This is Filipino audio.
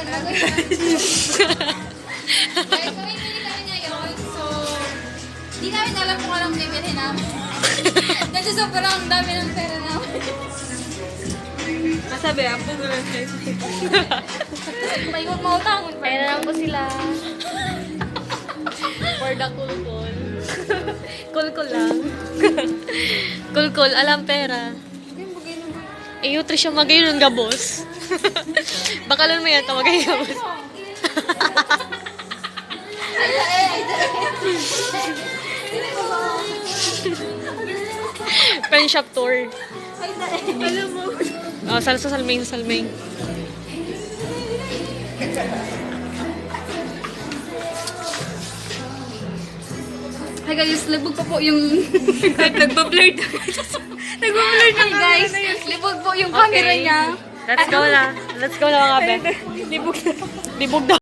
akin. Guys, mamimili kami ngayon. So, di namin alam kung anong bibilhin namin. Kasi sobrang dami ng pera namin. Masabi, ako na lang siya. May mautang. Pera lang po sila. For the cool-cool. Cool-cool lang. Cool-cool, alam pera. Iyo, Trisha, magayon ng gabos. Bakalan mo yan ka, magayon gabos. Pen shop tour. Alam mo. Oh, salming. Hi guys, libog pa po yung... Nagpa-blurred. Nagpa-blurred na guys. Libog po yung camera niya. Let's go na. Let's go na mga be. Libog daw.